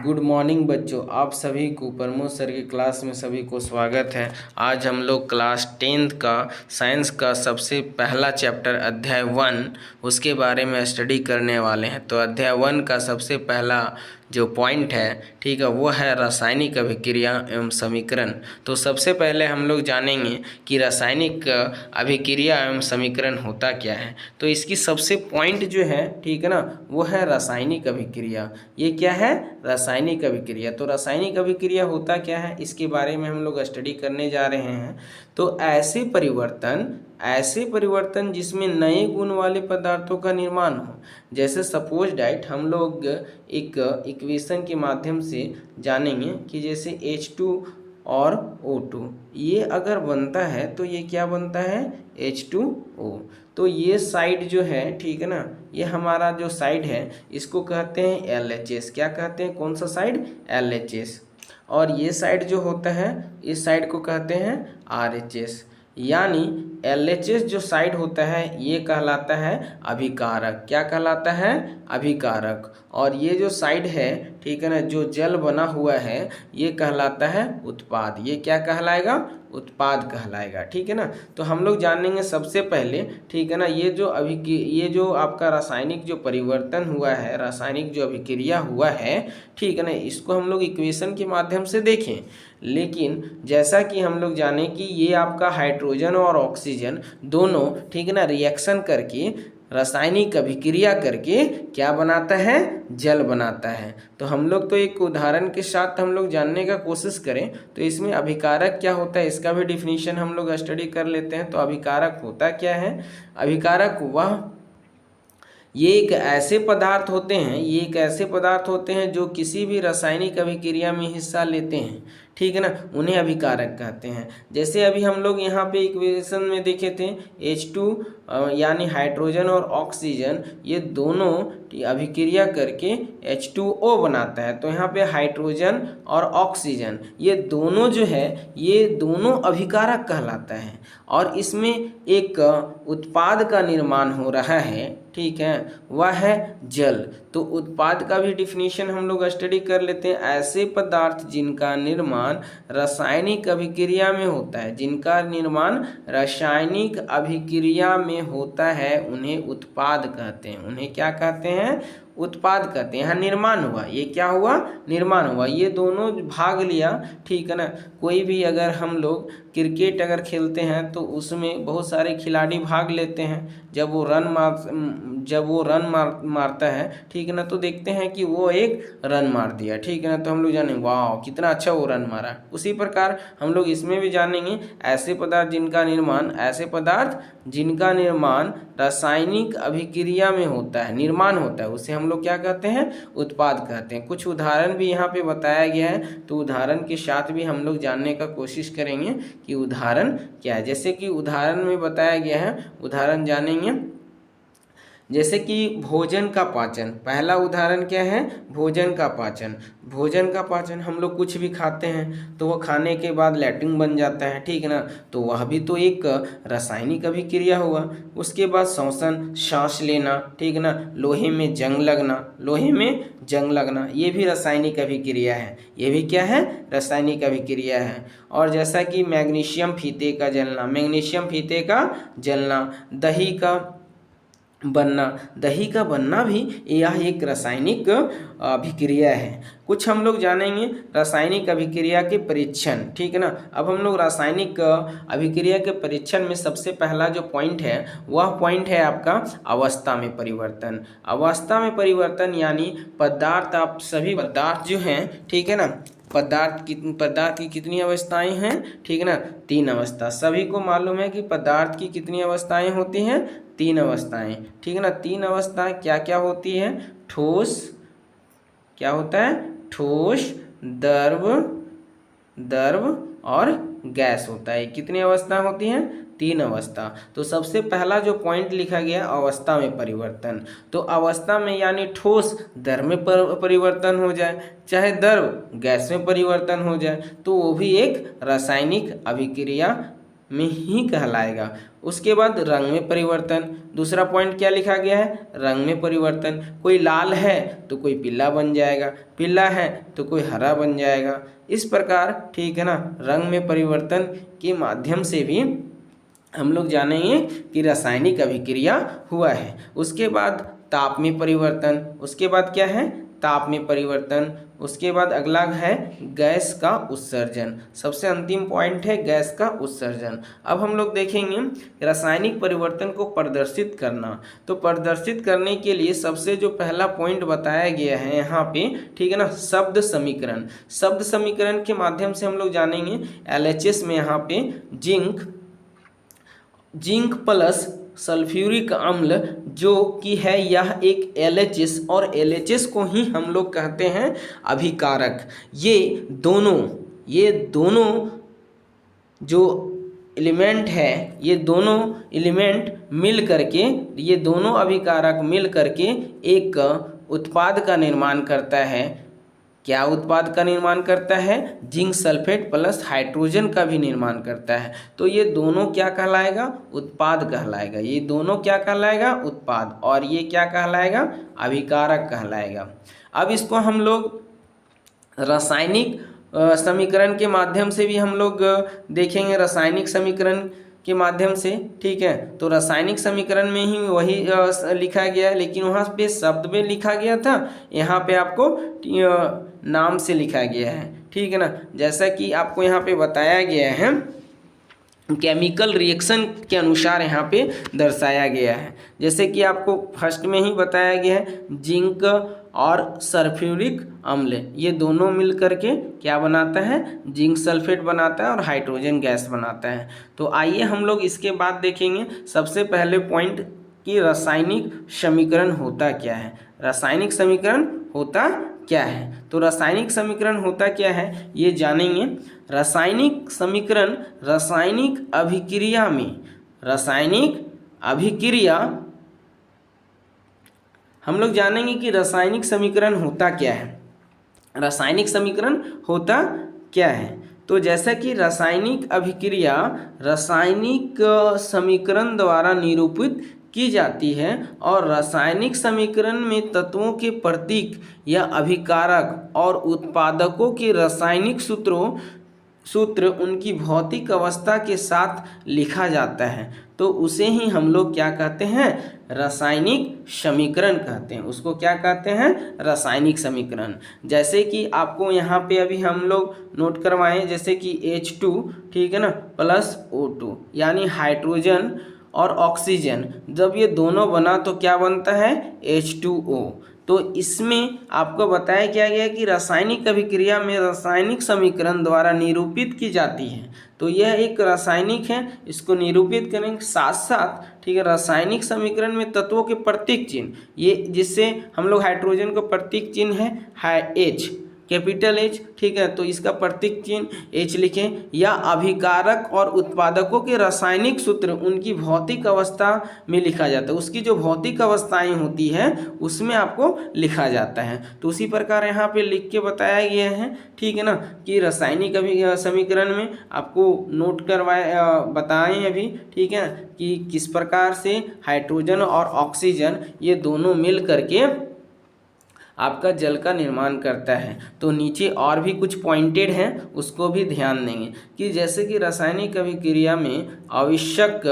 Good morning बच्चों, आप सभी को प्रमोद सर की क्लास में सभी को स्वागत है। आज हम लोग क्लास 10th का साइंस का सबसे पहला चैप्टर अध्याय 1 उसके बारे में स्टडी करने वाले हैं। तो अध्याय 1 का सबसे पहला जो पॉइंट है, ठीक है, वो है रासायनिक अभिक्रिया एवं समीकरण। तो सबसे पहले हम लोग जानेंगे कि रासायनिक अभिक्रिया एवं समीकरण होता क्या है। तो इसकी सबसे पॉइंट जो है, ठीक है ना, वो है रासायनिक अभिक्रिया। ये क्या है? रासायनिक अभिक्रिया। तो रासायनिक अभिक्रिया होता क्या है, इसके बारे में हम लोग स्टडी करने जा रहे हैं। तो ऐसे परिवर्तन जिसमें नए गुण वाले पदार्थों का निर्माण हो। जैसे सपोज डैट हम लोग एक इक्वेशन के माध्यम से जानेंगे कि जैसे H2 और O2 ये अगर बनता है तो ये क्या बनता है? H2O। तो ये साइड जो है, ठीक है ना, ये हमारा जो साइड है इसको कहते हैं LHS। क्या कहते हैं? कौन सा साइड? LHS। और ये साइड जो होता है, इस साइड को कहते हैं RHS। यानी LHS जो साइड होता है ये कहलाता है अभिकारक। क्या कहलाता है? अभिकारक। और ये जो साइड है, ठीक है ना, जो जल बना हुआ है, ये कहलाता है उत्पाद। ये क्या कहलाएगा? उत्पाद कहलाएगा। ठीक है ना। तो हम लोग जानेंगे सबसे पहले, ठीक है ना, ये जो आपका रासायनिक जो परिवर्तन हुआ है, रासायनिक जो अभिक्रिया हुआ है, ठीक है ना, इसको हम लोग इक्वेशन के माध्यम से देखें। लेकिन जैसा कि हम लोग जाने कि ये आपका हाइड्रोजन और ऑक्सीजन दोनों, ठीक है ना, रिएक्शन करके रासायनिक अभिक्रिया करके क्या बनाता है? जल बनाता है। तो हम लोग तो एक उदाहरण के साथ हम लोग जानने का कोशिश करें। तो इसमें अभिकारक क्या होता है इसका भी डिफिनीशन हम लोग स्टडी कर लेते हैं। तो अभिकारक होता क्या है? अभिकारक ये एक ऐसे पदार्थ होते हैं जो किसी भी रासायनिक अभिक्रिया में हिस्सा लेते हैं, ठीक है ना, उन्हें अभिकारक कहते हैं। जैसे अभी हम लोग यहाँ पे इक्वेशन में देखे थे H2 यानी हाइड्रोजन और ऑक्सीजन, ये दोनों अभिक्रिया करके H2O बनाता है। तो यहाँ पे हाइड्रोजन और ऑक्सीजन ये दोनों जो है, ये दोनों अभिकारक कहलाता है। और इसमें एक उत्पाद का निर्माण हो रहा है, ठीक है, वह है जल। तो उत्पाद का भी डिफिनीशन हम लोग स्टडी कर लेते हैं। ऐसे पदार्थ जिनका निर्माण रासायनिक अभिक्रिया में होता है, होता है, उन्हें उत्पाद कहते हैं। उन्हें क्या कहते हैं? उत्पाद कहते हैं। यहाँ निर्माण हुआ, ये क्या हुआ? निर्माण हुआ। ये दोनों भाग लिया, ठीक है ना। कोई भी अगर हम लोग क्रिकेट अगर खेलते हैं तो उसमें बहुत सारे खिलाड़ी भाग लेते हैं। जब वो रन मारता है, ठीक है ना, तो देखते हैं कि वो एक रन मार दिया, ठीक है ना। तो हम लोग जानेंगे वाह कितना अच्छा वो रन मारा। उसी प्रकार हम लोग इसमें भी जानेंगे ऐसे पदार्थ जिनका निर्माण रासायनिक अभिक्रिया में होता है, निर्माण होता है, उसे हम लोग क्या कहते हैं? उत्पाद कहते हैं। कुछ उदाहरण भी यहाँ पे बताया गया है। तो उदाहरण के साथ भी हम लोग जानने का कोशिश करेंगे कि उदाहरण क्या है। जैसे कि उदाहरण में बताया गया है, उदाहरण जानेंगे। जैसे कि भोजन का पाचन। पहला उदाहरण क्या है? भोजन का पाचन हम लोग कुछ भी खाते हैं तो वह खाने के बाद लैट्रिन बन जाता है, ठीक है ना। तो वह भी तो एक रासायनिक अभिक्रिया हुआ। उसके बाद श्वसन, सांस लेना, ठीक है ना, लोहे में जंग लगना, ये भी रासायनिक अभिक्रिया है। ये भी क्या है? रासायनिक अभिक्रिया है। और जैसा कि मैग्नीशियम फीते का जलना, दही का बनना भी यह एक रासायनिक अभिक्रिया है। कुछ हम लोग जानेंगे रासायनिक अभिक्रिया के परीक्षण, ठीक है ना। अब हम लोग रासायनिक अभिक्रिया के परीक्षण में सबसे पहला जो पॉइंट है, वह पॉइंट है आपका अवस्था में परिवर्तन। यानी सभी पदार्थ जो हैं, ठीक है ना, पदार्थ की कितनी अवस्थाएं हैं? ठीक है ना, 3 अवस्था। सभी को मालूम है कि पदार्थ की कितनी अवस्थाएं होती हैं? 3 अवस्थाएं, ठीक है ना। 3 अवस्थाएं क्या क्या होती है? ठोस, क्या होता है? ठोस, द्रव और गैस होता है। कितनी अवस्था होती हैं? 3 अवस्था। तो सबसे पहला जो पॉइंट लिखा गया अवस्था में परिवर्तन। तो अवस्था में यानी ठोस द्रव में परिवर्तन हो जाए, चाहे द्रव गैस में परिवर्तन हो जाए, तो वो भी एक रासायनिक अभिक्रिया में ही कहलाएगा। उसके बाद रंग में परिवर्तन, दूसरा पॉइंट क्या लिखा गया है, रंग में परिवर्तन। कोई लाल है तो कोई पीला बन जाएगा, पीला है तो कोई हरा बन जाएगा। इस प्रकार ठीक है ना, रंग में परिवर्तन के माध्यम से भी हम लोग जानेंगे कि रासायनिक अभिक्रिया हुआ है। उसके बाद ताप में परिवर्तन, उसके बाद क्या है, ताप में परिवर्तन। उसके बाद अगला है गैस का उत्सर्जन, सबसे अंतिम पॉइंट है गैस का उत्सर्जन। अब हम लोग देखेंगे रासायनिक परिवर्तन को प्रदर्शित करना। तो प्रदर्शित करने के लिए सबसे जो पहला पॉइंट बताया गया है यहाँ पे, ठीक है ना, शब्द समीकरण। शब्द समीकरण के माध्यम से हम लोग जानेंगे LHS में यहाँ पे जिंक प्लस सल्फ्यूरिक अम्ल जो कि है यह एक LHS, और LHS को ही हम लोग कहते हैं अभिकारक। ये दोनों जो एलिमेंट है, ये दोनों एलिमेंट मिल करके, ये दोनों अभिकारक मिल करके एक उत्पाद का निर्माण करता है। क्या उत्पाद का निर्माण करता है, जिंक सल्फेट प्लस हाइड्रोजन का भी निर्माण करता है। तो ये दोनों क्या कहलाएगा, उत्पाद कहलाएगा। ये दोनों क्या कहलाएगा, उत्पाद, और ये क्या कहलाएगा, अभिकारक कहलाएगा। अब इसको हम लोग रासायनिक समीकरण के माध्यम से भी हम लोग देखेंगे, रासायनिक समीकरण के माध्यम से, ठीक है। तो रासायनिक समीकरण में ही वही लिखा गया है, लेकिन वहाँ पे शब्द में लिखा गया था, यहाँ पे आपको नाम से लिखा गया है, ठीक है ना। जैसा कि आपको यहाँ पे बताया गया है, केमिकल रिएक्शन के अनुसार यहाँ पे दर्शाया गया है। जैसे कि आपको फर्स्ट में ही बताया गया है, जिंक और सल्फ्यूरिक अम्ल ये दोनों मिल करके क्या बनाता है, जिंक सल्फेट बनाता है और हाइड्रोजन गैस बनाता है। तो आइए हम लोग इसके बाद देखेंगे सबसे पहले पॉइंट कि रासायनिक समीकरण होता क्या है। रासायनिक समीकरण होता क्या है, तो रासायनिक समीकरण होता क्या है ये जानेंगे। रासायनिक समीकरण रासायनिक अभिक्रिया में, रासायनिक अभिक्रिया हम लोग जानेंगे कि रासायनिक समीकरण होता क्या है। रासायनिक समीकरण होता क्या है, तो जैसा कि रासायनिक अभिक्रिया रासायनिक समीकरण द्वारा निरूपित की जाती है, और रासायनिक समीकरण में तत्वों के प्रतीक या अभिकारक और उत्पादकों के रासायनिक सूत्र उनकी भौतिक अवस्था के साथ लिखा जाता है, तो उसे ही हम लोग क्या कहते हैं, रासायनिक समीकरण कहते हैं। उसको क्या कहते हैं, रासायनिक समीकरण। जैसे कि आपको यहाँ पे अभी हम लोग नोट करवाएं, जैसे कि H2 ठीक है ना प्लस O2 यानी हाइड्रोजन और ऑक्सीजन, जब ये दोनों बना तो क्या बनता है, H2O। तो इसमें आपको बताया क्या गया कि रासायनिक अभिक्रिया में रासायनिक समीकरण द्वारा निरूपित की जाती है। तो यह एक रासायनिक है, इसको निरूपित करेंगे, साथ साथ ठीक है रासायनिक समीकरण में तत्वों के प्रतीक चिन्ह, ये जिससे हम लोग हाइड्रोजन का प्रतीक चिन्ह है H, कैपिटल H, ठीक है, तो इसका प्रतीक चिन्ह H लिखें, या अभिकारक और उत्पादकों के रासायनिक सूत्र उनकी भौतिक अवस्था में लिखा जाता है। उसकी जो भौतिक अवस्थाएं होती है उसमें आपको लिखा जाता है। तो उसी प्रकार यहाँ पे लिख के बताया गया है, ठीक है ना, कि रासायनिक समीकरण में आपको नोट करवाए बताएं अभी, ठीक है, कि किस प्रकार से हाइड्रोजन और ऑक्सीजन ये दोनों मिल करके आपका जल का निर्माण करता है। तो नीचे और भी कुछ पॉइंटेड हैं, उसको भी ध्यान देंगे कि जैसे कि रासायनिक अभिक्रिया में आवश्यक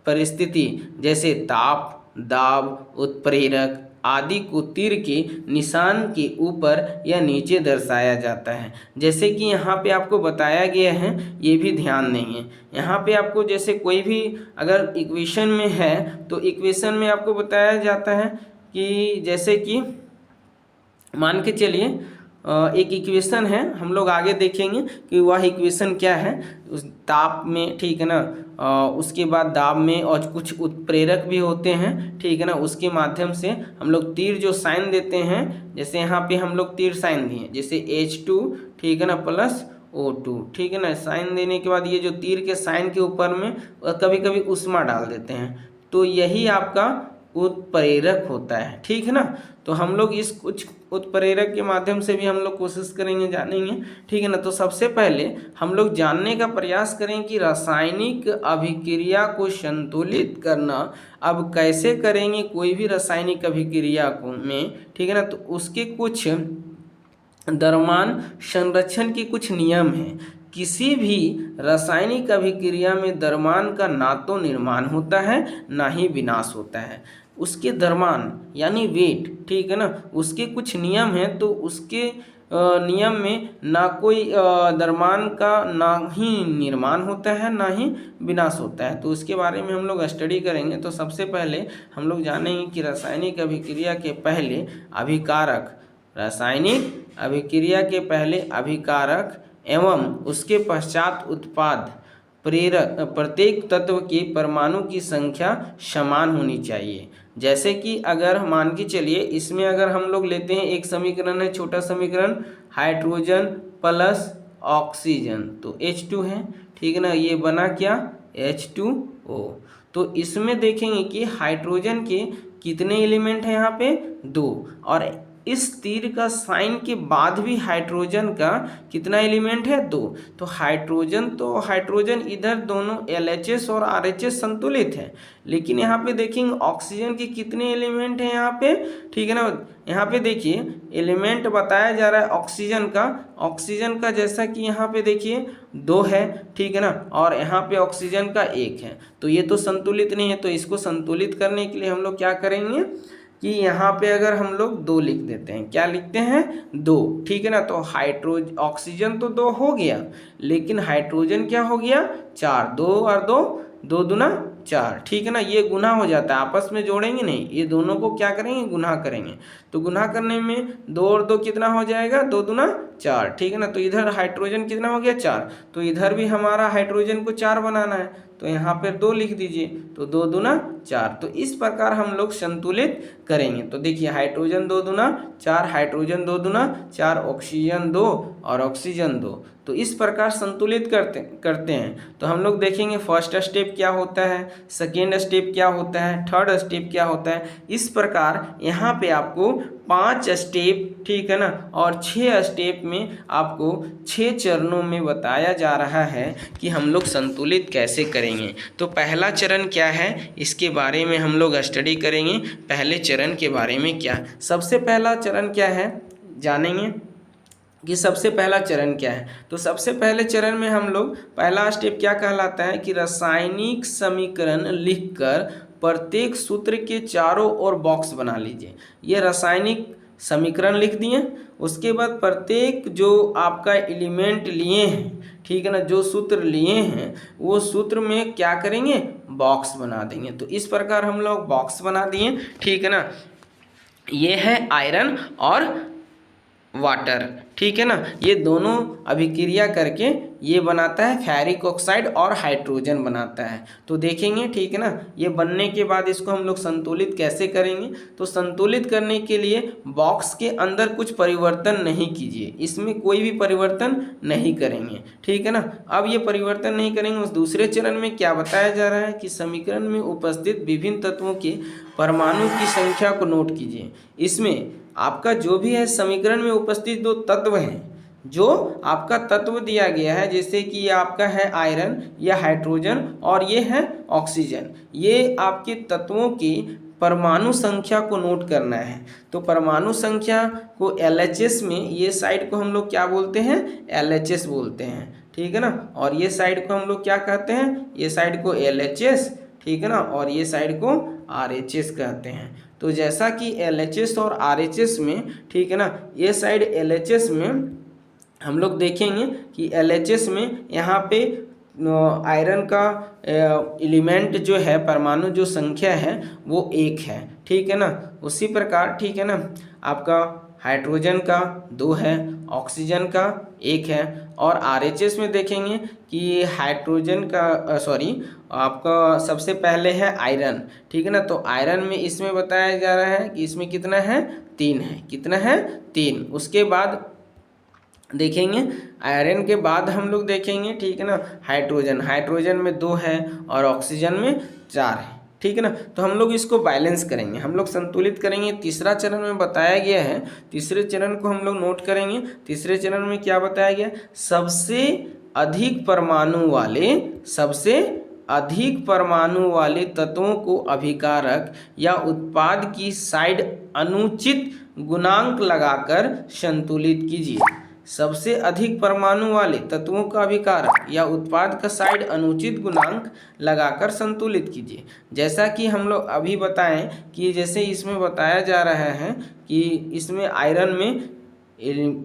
परिस्थिति जैसे ताप, दाब, उत्प्रेरक आदि को तीर के निशान के ऊपर या नीचे दर्शाया जाता है। जैसे कि यहाँ पे आपको बताया गया है, ये भी ध्यान देंगे। यहाँ पे आपको जैसे कोई भी अगर इक्वेशन में है तो इक्वेशन में आपको बताया जाता है कि जैसे कि मान के चलिए एक इक्वेशन है, हम लोग आगे देखेंगे कि वह इक्वेशन क्या है। उस ताप में, ठीक है ना, उसके बाद दाब में और कुछ उत्प्रेरक भी होते हैं, ठीक है ना, उसके माध्यम से हम लोग तीर जो साइन देते हैं, जैसे यहाँ पे हम लोग तीर साइन दिए, जैसे H2 ठीक है ना प्लस O2, ठीक है ना, साइन देने के बाद ये जो तीर के साइन के ऊपर में कभी कभी उष्मा डाल देते हैं, तो यही आपका उत्प्रेरक होता है, ठीक है ना। तो हम लोग इस कुछ उत्प्रेरक के माध्यम से भी हम लोग कोशिश करेंगे, जानेंगे, ठीक है ना। तो सबसे पहले हम लोग जानने का प्रयास करें कि रासायनिक अभिक्रिया को संतुलित करना अब कैसे करेंगे। कोई भी रासायनिक अभिक्रिया को में, ठीक है ना, तो उसके कुछ द्रव्यमान संरक्षण के कुछ नियम हैं। किसी भी रासायनिक अभिक्रिया में द्रव्यमान का ना तो निर्माण होता है ना ही विनाश होता है। उसके द्रव्यमान यानी वेट, ठीक है ना, उसके कुछ नियम हैं। तो उसके नियम में ना कोई द्रव्यमान का ना ही निर्माण होता है ना ही विनाश होता है। तो उसके बारे में हम लोग स्टडी करेंगे। तो सबसे पहले हम लोग जानेंगे कि रासायनिक अभिक्रिया के पहले अभिकारक, रासायनिक अभिक्रिया के पहले अभिकारक एवं उसके पश्चात उत्पाद प्रेरक प्रत्येक तत्व के परमाणु की संख्या समान होनी चाहिए। जैसे कि अगर मान के चलिए इसमें अगर हम लोग लेते हैं, एक समीकरण है, छोटा समीकरण, हाइड्रोजन प्लस ऑक्सीजन, तो H2 है, ठीक है ना। ये बना क्या, H2O। तो इसमें देखेंगे कि हाइड्रोजन के कितने एलिमेंट हैं यहाँ पे, 2, और इस तीर का साइन के बाद भी हाइड्रोजन का कितना एलिमेंट है, 2। तो हाइड्रोजन इधर दोनों LHS और RHS संतुलित है। लेकिन यहाँ पे देखेंगे ऑक्सीजन के कितने एलिमेंट हैं यहाँ पे, ठीक है ना। यहाँ पे देखिए एलिमेंट बताया जा रहा है ऑक्सीजन का जैसा कि यहाँ पे देखिए 2 है, ठीक है ना, और यहाँ पे ऑक्सीजन का 1 है। तो ये तो संतुलित नहीं है। तो इसको संतुलित करने के लिए हम लोग क्या करेंगे कि यहाँ पे अगर हम लोग 2 लिख देते हैं, क्या लिखते हैं, 2, ठीक है ना। तो ऑक्सीजन तो 2 हो गया, लेकिन हाइड्रोजन क्या हो गया, 4, 2 और 2, 2 दूना 4, ठीक है ना। ये गुना हो जाता है, आपस में जोड़ेंगे नहीं, ये दोनों को क्या करेंगे, गुना करेंगे। तो गुना करने में 2 और 2 कितना हो जाएगा, 2 दूना 4, ठीक है ना। तो इधर हाइड्रोजन कितना हो गया, 4। तो इधर भी हमारा हाइड्रोजन को 4 बनाना है, तो यहाँ पर 2 लिख दीजिए, तो 2 दूना 4। तो इस प्रकार हम लोग संतुलित करेंगे। तो देखिए हाइड्रोजन 2 दूना 4, हाइड्रोजन 2 दूना 4, ऑक्सीजन 2 और ऑक्सीजन 2। तो इस प्रकार संतुलित करते हैं। तो हम लोग देखेंगे फर्स्ट स्टेप क्या होता है, सेकेंड स्टेप क्या होता है, थर्ड स्टेप क्या होता है। इस प्रकार यहाँ पे आपको 5 स्टेप, ठीक है ना, और 6 स्टेप में आपको 6 चरणों में बताया जा रहा है कि हम लोग संतुलित कैसे करेंगे। तो पहला चरण क्या है, इसके बारे में हम लोग स्टडी करेंगे। पहले चरण के बारे में क्या, सबसे पहला चरण क्या है, जानेंगे कि सबसे पहला चरण क्या है। तो सबसे पहले चरण में हम लोग पहला स्टेप क्या कहलाता है कि रासायनिक समीकरण लिखकर प्रत्येक सूत्र के चारों ओर बॉक्स बना लीजिए। ये रासायनिक समीकरण लिख दिए, उसके बाद प्रत्येक जो आपका एलिमेंट लिए हैं, ठीक है ना, जो सूत्र लिए हैं वो सूत्र में क्या करेंगे, बॉक्स बना देंगे। तो इस प्रकार हम लोग बॉक्स बना दिए, ठीक है ना। ये है आयरन और वाटर, ठीक है ना। ये दोनों अभिक्रिया करके ये बनाता है फेरिक ऑक्साइड और हाइड्रोजन बनाता है। तो देखेंगे, ठीक है ना। ये बनने के बाद इसको हम लोग संतुलित कैसे करेंगे। तो संतुलित करने के लिए बॉक्स के अंदर कुछ परिवर्तन नहीं कीजिए, इसमें कोई भी परिवर्तन नहीं करेंगे, ठीक है ना। अब ये परिवर्तन नहीं करेंगे। उस दूसरे चरण में क्या बताया जा रहा है कि समीकरण में उपस्थित विभिन्न तत्वों के परमाणु की संख्या को नोट कीजिए। इसमें आपका जो भी है समीकरण में उपस्थित 2 तत्व हैं, जो आपका तत्व दिया गया है, जैसे कि ये आपका है आयरन या हाइड्रोजन और ये है ऑक्सीजन, ये आपके तत्वों की परमाणु संख्या को नोट करना है। तो परमाणु संख्या को LHS में, ये साइड को हम लोग क्या बोलते हैं, LHS बोलते हैं, ठीक है ना। और ये साइड को हम लोग क्या कहते हैं, ये साइड को LHS, ठीक है ना, और ये साइड को RHS कहते हैं। तो जैसा कि LHS और RHS में, ठीक है ना, ये साइड LHS में हम लोग देखेंगे कि LHS में यहाँ पे आयरन का एलिमेंट जो है, परमाणु जो संख्या है वो 1 है, ठीक है ना। उसी प्रकार, ठीक है ना, आपका हाइड्रोजन का 2 है, ऑक्सीजन का 1 है, और RHS में देखेंगे कि हाइड्रोजन का आपका सबसे पहले है आयरन, ठीक है ना। तो आयरन में इसमें बताया जा रहा है कि इसमें कितना है, 3 है, कितना है, 3। उसके बाद देखेंगे आयरन के बाद हम लोग देखेंगे, ठीक है ना, हाइड्रोजन में 2 है और ऑक्सीजन में 4 है, ठीक है ना। तो हम लोग इसको बैलेंस करेंगे, हम लोग संतुलित करेंगे। तीसरा चरण में बताया गया है, तीसरे चरण को हम लोग नोट करेंगे। तीसरे चरण में क्या बताया गया, सबसे अधिक परमाणु वाले तत्वों को अभिकारक या उत्पाद की साइड अनुचित गुणांक लगाकर संतुलित कीजिए। सबसे अधिक परमाणु वाले तत्वों का अभिकारक या उत्पाद का साइड अनुचित गुणांक लगाकर संतुलित कीजिए। जैसा कि हम लोग अभी बताएं कि जैसे इसमें बताया जा रहा है कि इसमें आयरन में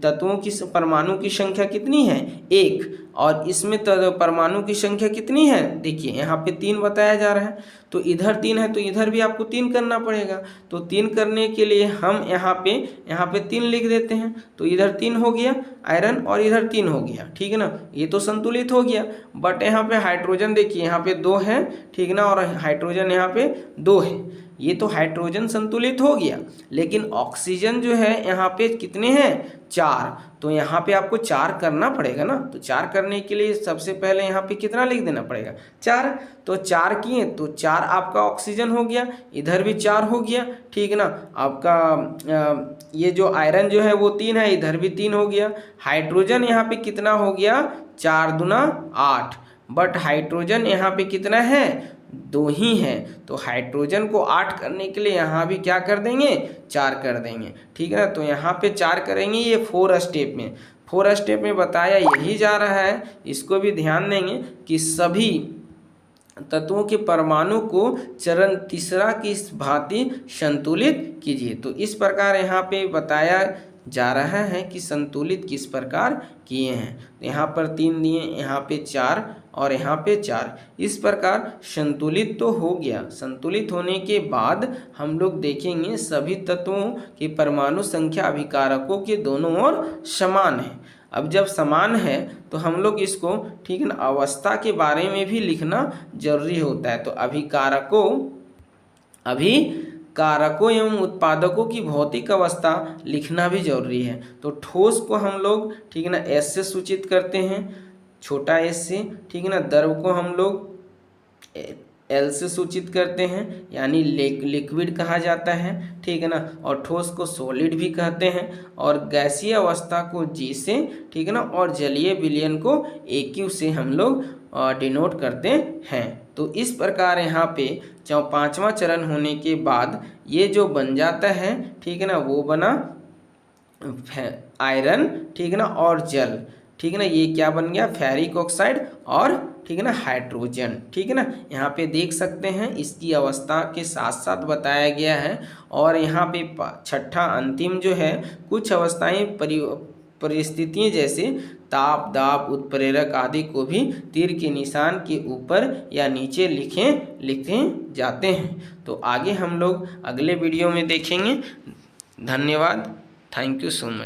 तत्वों की परमाणु की संख्या कितनी है, 1, और इसमें परमाणु की संख्या कितनी है, देखिए यहाँ पे 3 बताया जा रहा है। तो इधर 3 है तो इधर भी आपको 3 करना पड़ेगा। तो 3 करने के लिए हम यहाँ पे 3 लिख देते हैं। तो इधर 3 हो गया आयरन और इधर 3 हो गया, ठीक है ना। ये तो संतुलित हो गया। बट यहाँ पे हाइड्रोजन देखिए यहाँ पे 2 है, ठीक है ना, और हाइड्रोजन यहाँ पे 2 है। ये तो हाइड्रोजन संतुलित हो गया, लेकिन ऑक्सीजन जो है यहाँ पे कितने हैं, 4। तो यहाँ पे आपको 4 करना पड़ेगा ना। तो 4 करने के लिए सबसे पहले यहाँ पे कितना लिख देना पड़ेगा, 4। तो 4 किए तो 4 आपका ऑक्सीजन हो गया, इधर भी 4 हो गया, ठीक है ना। आपका ये जो आयरन जो है वो 3 है, इधर भी 3 हो गया। हाइड्रोजन यहाँ पे कितना हो गया, 4 दूना 8। बट हाइड्रोजन यहाँ पे कितना है, 2 ही है। तो हाइड्रोजन को 8 करने के लिए यहाँ भी क्या कर देंगे, 4 कर देंगे, ठीक है ना। तो यहाँ पे 4 करेंगे, ये 4 स्टेप में बताया यही जा रहा है। इसको भी ध्यान देंगे कि सभी तत्वों के परमाणु को चरण तीसरा की भांति संतुलित कीजिए। तो इस प्रकार यहाँ पे बताया जा रहा है कि संतुलित किस प्रकार किए हैं। तो यहाँ पर 3 दिए, यहाँ पे 4 और यहाँ पे 4। इस प्रकार संतुलित तो हो गया। संतुलित होने के बाद हम लोग देखेंगे सभी तत्वों की परमाणु संख्या अभिकारकों के दोनों ओर समान है। अब जब समान है तो हम लोग इसको, ठीक है ना, अवस्था के बारे में भी लिखना जरूरी होता है। तो अभिकारकों एवं उत्पादकों की भौतिक अवस्था लिखना भी जरूरी है। तो ठोस को हम लोग, ठीक है ना, एस से सूचित करते हैं, छोटा एस से, ठीक है ना। द्रव को हम लोग एल से सूचित करते हैं, यानी लिक्विड कहा जाता है, ठीक है ना। और ठोस को सॉलिड भी कहते हैं, और गैसीय अवस्था को जी से, ठीक है ना, और जलीय विलयन को AQ से हम लोग डिनोट करते हैं। तो इस प्रकार यहाँ पे 5वां चरण होने के बाद ये जो बन जाता है, ठीक है ना, वो बना आयरन, ठीक है ना, और जल, ठीक है ना। ये क्या बन गया, फेरिक ऑक्साइड और, ठीक है ना, हाइड्रोजन, ठीक है ना। यहाँ पे देख सकते हैं इसकी अवस्था के साथ साथ बताया गया है। और यहाँ पे छठा अंतिम जो है, कुछ अवस्थाएं परिस्थितियाँ जैसे ताप, दाब, उत्प्रेरक आदि को भी तीर के निशान के ऊपर या नीचे लिखे जाते हैं। तो आगे हम लोग अगले वीडियो में देखेंगे। धन्यवाद, थैंक यू सो मच।